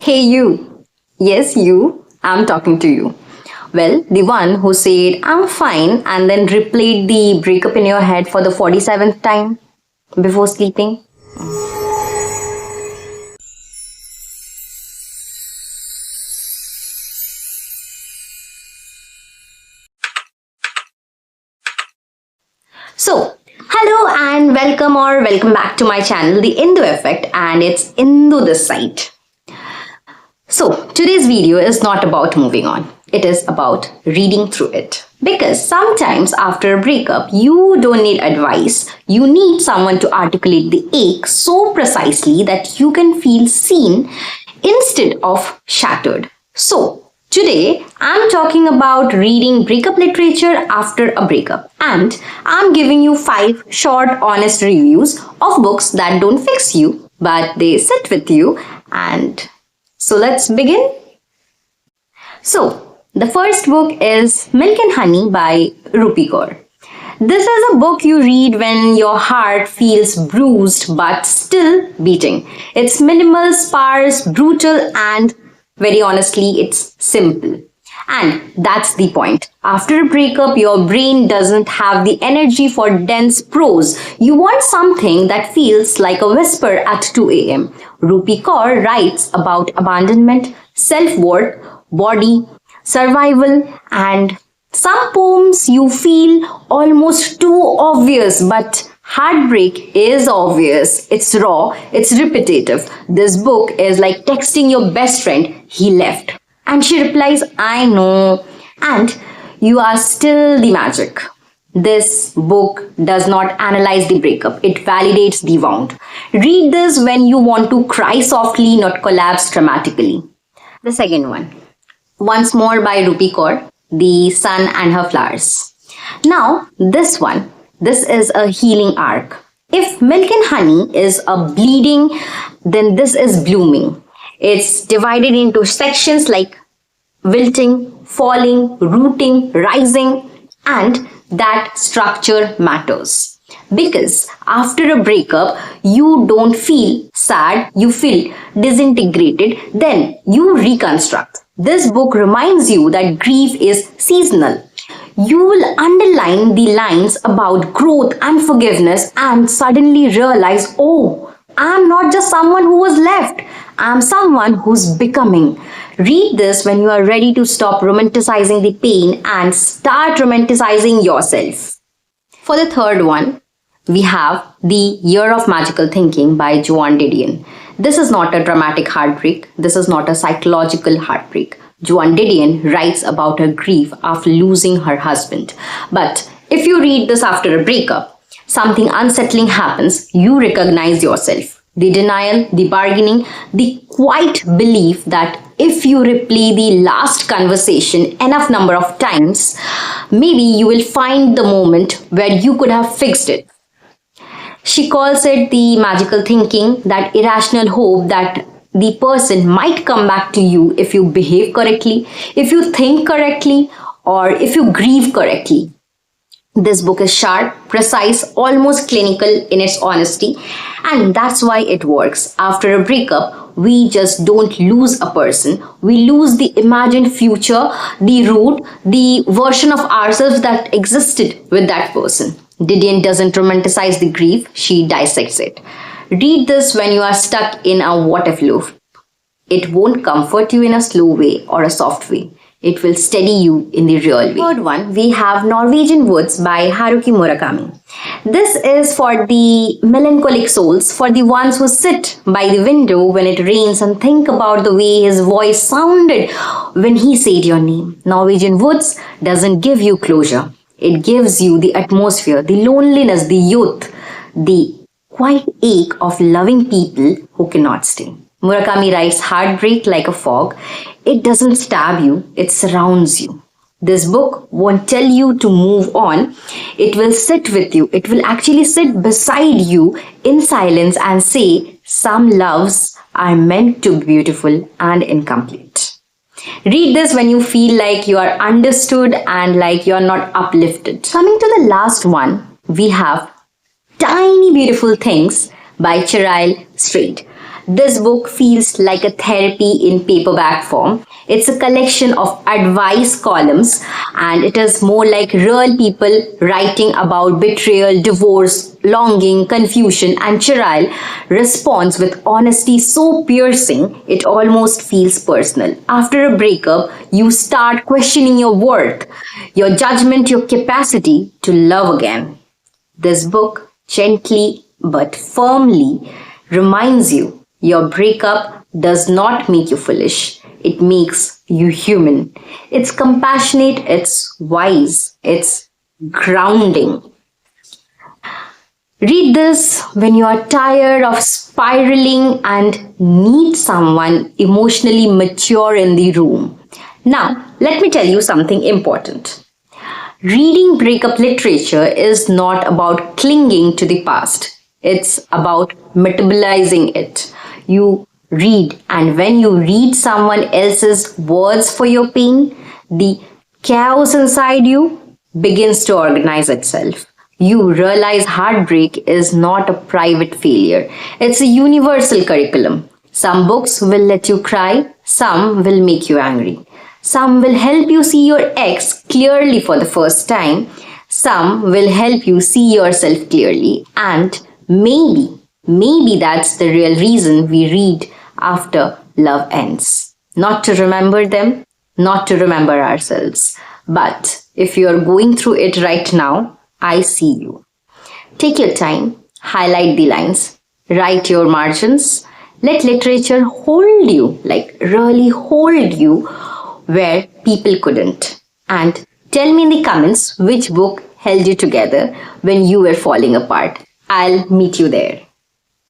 Hey, you. Yes, you. I'm talking to you. Well, the one who said, I'm fine, and then replayed the breakup in your head for the 47th time before sleeping. So, hello and welcome back to my channel, The Indu Effect, and it's Indu this side. So, today's video is not about moving on. It is about reading through it. Because sometimes after a breakup, you don't need advice. You need someone to articulate the ache so precisely that you can feel seen instead of shattered. So, today, I'm talking about reading breakup literature after a breakup, and I'm giving you 5 short, honest reviews of books that don't fix you, but they sit with you. And so let's begin. So, the first book is Milk and Honey by Rupi Kaur. This is a book you read when your heart feels bruised but still beating. It's minimal, sparse, brutal, and very honestly, it's simple. And that's the point. After a breakup, your brain doesn't have the energy for dense prose. You want something that feels like a whisper at 2 a.m. Rupi Kaur writes about abandonment, self-worth, body, survival, and some poems you feel almost too obvious, but heartbreak is obvious. It's raw, it's repetitive. This book is like texting your best friend, he left. And she replies, I know. And you are still the magic. This book does not analyze the breakup. It validates the wound. Read this when you want to cry softly, not collapse dramatically. The second one, Once More by Rupi Kaur, The Sun and Her Flowers. Now, this is a healing arc. If Milk and Honey is a bleeding, then this is blooming. It's divided into sections like wilting, falling, rooting, rising, and that structure matters. Because after a breakup, you don't feel sad, you feel disintegrated, then you reconstruct. This book reminds you that grief is seasonal. You will underline the lines about growth and forgiveness and suddenly realize, oh, I'm not just someone who was left. I'm someone who's becoming. Read this when you are ready to stop romanticizing the pain and start romanticizing yourself. For the third one, we have The Year of Magical Thinking by Joan Didion. This is not a dramatic heartbreak. This is not a psychological heartbreak. Joan Didion writes about her grief after losing her husband. But if you read this after a breakup, something unsettling happens. You recognize yourself. The denial, the bargaining, the quiet belief that if you replay the last conversation enough number of times, maybe you will find the moment where you could have fixed it. She calls it the magical thinking, that irrational hope that the person might come back to you if you behave correctly, if you think correctly, or if you grieve correctly. This book is sharp, precise, almost clinical in its honesty, and that's why it works. After a breakup, we just don't lose a person. We lose the imagined future, the root, the version of ourselves that existed with that person. Didion doesn't romanticize the grief, she dissects it. Read this when you are stuck in a what-if loop. It won't comfort you in a slow way or a soft way. It will steady you in the real way. Third one, we have Norwegian Woods by Haruki Murakami. This is for the melancholic souls, for the ones who sit by the window when it rains and think about the way his voice sounded when he said your name. Norwegian Woods doesn't give you closure. It gives you the atmosphere, the loneliness, the youth, the quiet ache of loving people who cannot stay. Murakami writes heartbreak like a fog. It doesn't stab you, it surrounds you. This book won't tell you to move on. It will sit with you. It will actually sit beside you in silence and say, some loves are meant to be beautiful and incomplete. Read this when you feel like you are understood and like you are not uplifted. Coming to the last one, we have Tiny Beautiful Things by Cheryl. This book feels like a therapy in paperback form. It's a collection of advice columns, and it is more like real people writing about betrayal, divorce, longing, confusion, and Cheryl responds with honesty so piercing it almost feels personal. After a breakup, you start questioning your worth, your judgment, your capacity to love again. This book gently but firmly reminds you your breakup does not make you foolish. It makes you human. It's compassionate, it's wise, it's grounding. Read this when you are tired of spiraling and need someone emotionally mature in the room. Now, let me tell you something important. Reading breakup literature is not about clinging to the past. It's about metabolizing it. You read, and when you read someone else's words for your pain, the chaos inside you begins to organize itself. You realize heartbreak is not a private failure, it's a universal curriculum. Some books will let you cry, some will make you angry. Some will help you see your ex clearly for the first time. Some will help you see yourself clearly. And maybe that's the real reason we read after love ends. Not to remember them, not to remember ourselves. But if you're going through it right now, I see you. Take your time, highlight the lines, write your margins, let literature hold you, like really hold you where people couldn't. And tell me in the comments which book held you together when you were falling apart. I'll meet you there.